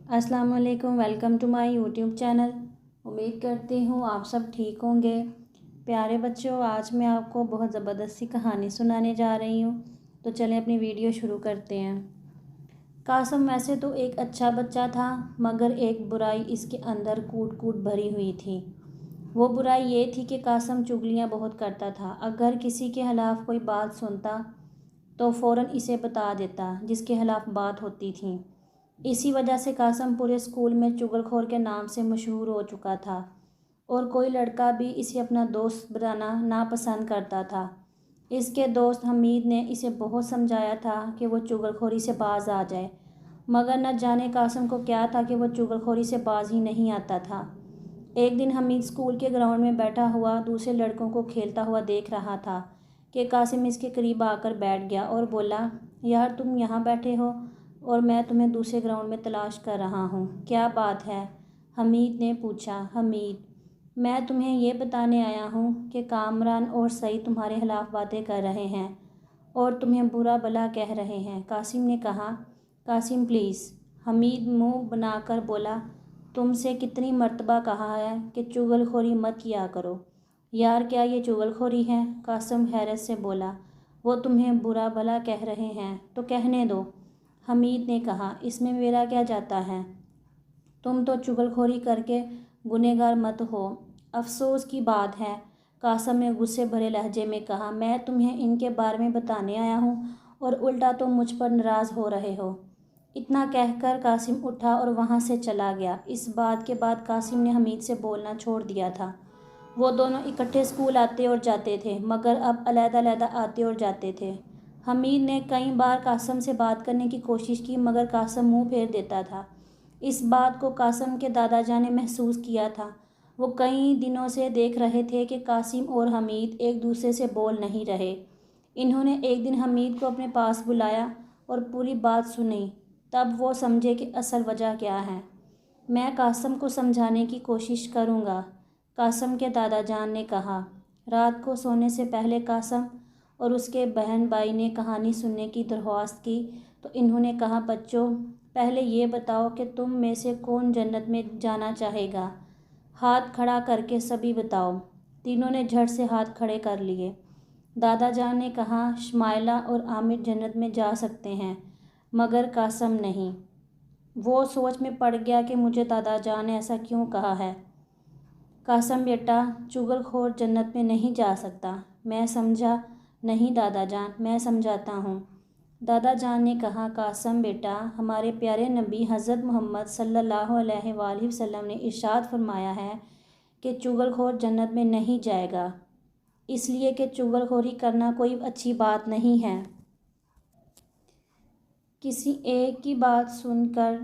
अस्सलाम वालेकुम, welcome to my YouTube channel. उम्मीद करती हूँ आप सब ठीक होंगे। प्यारे बच्चों, आज मैं आपको बहुत ज़बरदस्त सी कहानी सुनाने जा रही हूँ। तो चलें अपनी वीडियो शुरू करते हैं। कासम वैसे तो एक अच्छा बच्चा था, मगर एक बुराई इसके अंदर कूट कूट भरी हुई थी। वो बुराई ये थी कि कासम चुगलियाँ बहुत करता था। अगर किसी के खिलाफ़ कोई बात सुनता तो फ़ौरन इसे बता देता जिसके खिलाफ़ बात होती थी। इसी वजह से कासम पूरे स्कूल में चुगलखोर के नाम से मशहूर हो चुका था और कोई लड़का भी इसे अपना दोस्त बनाना नापसंद करता था। इसके दोस्त हमीद ने इसे बहुत समझाया था कि वो चुगलखोरी से बाज आ जाए, मगर न जाने कासम को क्या था कि वो चुगलखोरी से बाज ही नहीं आता था। एक दिन हमीद स्कूल के ग्राउंड में बैठा हुआ दूसरे लड़कों को खेलता हुआ देख रहा था कि कासिम इसके करीब आकर बैठ गया और बोला, यार तुम यहाँ बैठे हो और मैं तुम्हें दूसरे ग्राउंड में तलाश कर रहा हूँ, क्या बात है? हमीद ने पूछा। हमीद, मैं तुम्हें ये बताने आया हूँ कि कामरान और सईद तुम्हारे खिलाफ़ बातें कर रहे हैं और तुम्हें बुरा भला कह रहे हैं, कासिम ने कहा। कासिम प्लीज़, हमीद मुंह बनाकर बोला, तुमसे कितनी मर्तबा कहा है कि चुगलखोरी मत किया करो। यार क्या ये चुगलखोरी है? कासिम हैरत से बोला। वो तुम्हें बुरा भला कह रहे हैं तो कहने दो, हमीद ने कहा। इसमें मेरा क्या जाता है? तुम तो चुगलखोरी करके गुनहगार मत हो। अफसोस की बात है, कासम ने गुस्से भरे लहजे में कहा। मैं तुम्हें इनके बारे में बताने आया हूँ और उल्टा तुम मुझ पर नाराज़ हो रहे हो। इतना कहकर कासिम उठा और वहाँ से चला गया। इस बात के बाद कासिम ने हमीद से बोलना छोड़ दिया था। वो दोनों इकट्ठे स्कूल आते और जाते थे, मगर अब अलग-अलग आते और जाते थे। हमीद ने कई बार कासम से बात करने की कोशिश की, मगर कासम मुंह फेर देता था। इस बात को कासम के दादाजान ने महसूस किया था। वो कई दिनों से देख रहे थे कि कासिम और हमीद एक दूसरे से बोल नहीं रहे। इन्होंने एक दिन हमीद को अपने पास बुलाया और पूरी बात सुनी। तब वो समझे कि असल वजह क्या है। मैं कासम को समझाने की कोशिश करूँगा, कासम के दादाजान ने कहा। रात को सोने से पहले कासम और उसके बहन भाई ने कहानी सुनने की दरख्वास्त की तो इन्होंने कहा, बच्चों पहले ये बताओ कि तुम में से कौन जन्नत में जाना चाहेगा? हाथ खड़ा करके सभी बताओ। तीनों ने झट से हाथ खड़े कर लिए। दादाजान ने कहा, शमाइला और आमिर जन्नत में जा सकते हैं, मगर कासम नहीं। वो सोच में पड़ गया कि मुझे दादाजान ने ऐसा क्यों कहा है। कासम बेटा, चुगलखोर जन्नत में नहीं जा सकता। मैं समझा नहीं दादाजान, मैं समझाता हूँ। दादाजान ने कहा, कासम बेटा, हमारे प्यारे नबी हज़रत मोहम्मद सल्लल्लाहु अलैहि वसल्लम ने इरशाद फरमाया है कि चुगलखोर जन्नत में नहीं जाएगा, इसलिए कि चुगलखोरी करना कोई अच्छी बात नहीं है। किसी एक की बात सुनकर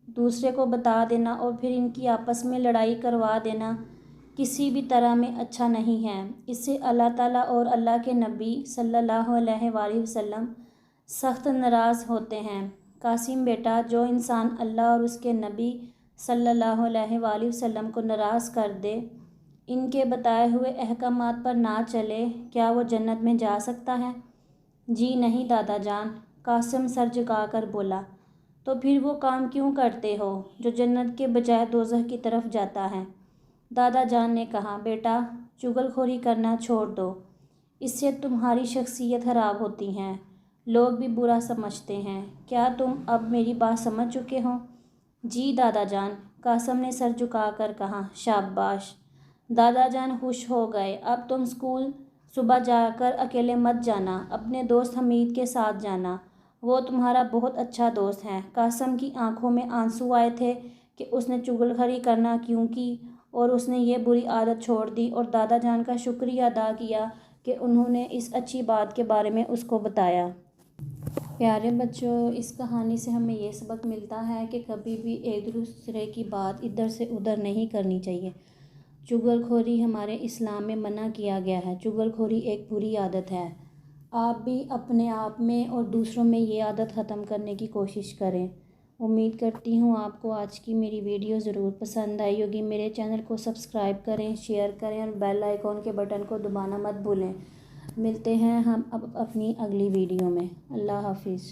दूसरे को बता देना और फिर इनकी आपस में लड़ाई करवा देना किसी भी तरह में अच्छा नहीं है। इससे अल्लाह ताला और अल्लाह के नबी सल्लल्लाहु अलैहि वसल्लम सख्त नाराज़ होते हैं। कासिम बेटा, जो इंसान अल्लाह और उसके नबी सल्लल्लाहु अलैहि वसल्लम को नाराज़ कर दे, इनके बताए हुए अहकामात पर ना चले, क्या वो जन्नत में जा सकता है? जी नहीं दादाजान, कासिम सर झुकाकर बोला। तो फिर वो काम क्यों करते हो जो जन्नत के बजाय दोज़ख की तरफ जाता है? दादाजान ने कहा, बेटा चुगलखोरी करना छोड़ दो, इससे तुम्हारी शख्सियत ख़राब होती है, लोग भी बुरा समझते हैं। क्या तुम अब मेरी बात समझ चुके हो? जी दादाजान, कासम ने सर झुकाकर कहा। शाबाश। दादाजान खुश हो गए। अब तुम स्कूल सुबह जाकर अकेले मत जाना, अपने दोस्त हमीद के साथ जाना, वो तुम्हारा बहुत अच्छा दोस्त है। कासम की आंखों में आंसू आए थे कि उसने चुगलखोरी करना क्यों की और उसने ये बुरी आदत छोड़ दी, और दादाजान का शुक्रिया अदा किया कि उन्होंने इस अच्छी बात के बारे में उसको बताया। प्यारे बच्चों, इस कहानी से हमें ये सबक मिलता है कि कभी भी एक दूसरे की बात इधर से उधर नहीं करनी चाहिए। चुगलखोरी हमारे इस्लाम में मना किया गया है। चुगलखोरी एक बुरी आदत है। आप भी अपने आप में और दूसरों में ये आदत ख़त्म करने की कोशिश करें। उम्मीद करती हूँ आपको आज की मेरी वीडियो ज़रूर पसंद आई होगी। मेरे चैनल को सब्सक्राइब करें, शेयर करें और बेल आइकॉन के बटन को दबाना मत भूलें। मिलते हैं हम अब अपनी अगली वीडियो में। अल्लाह हाफिज़।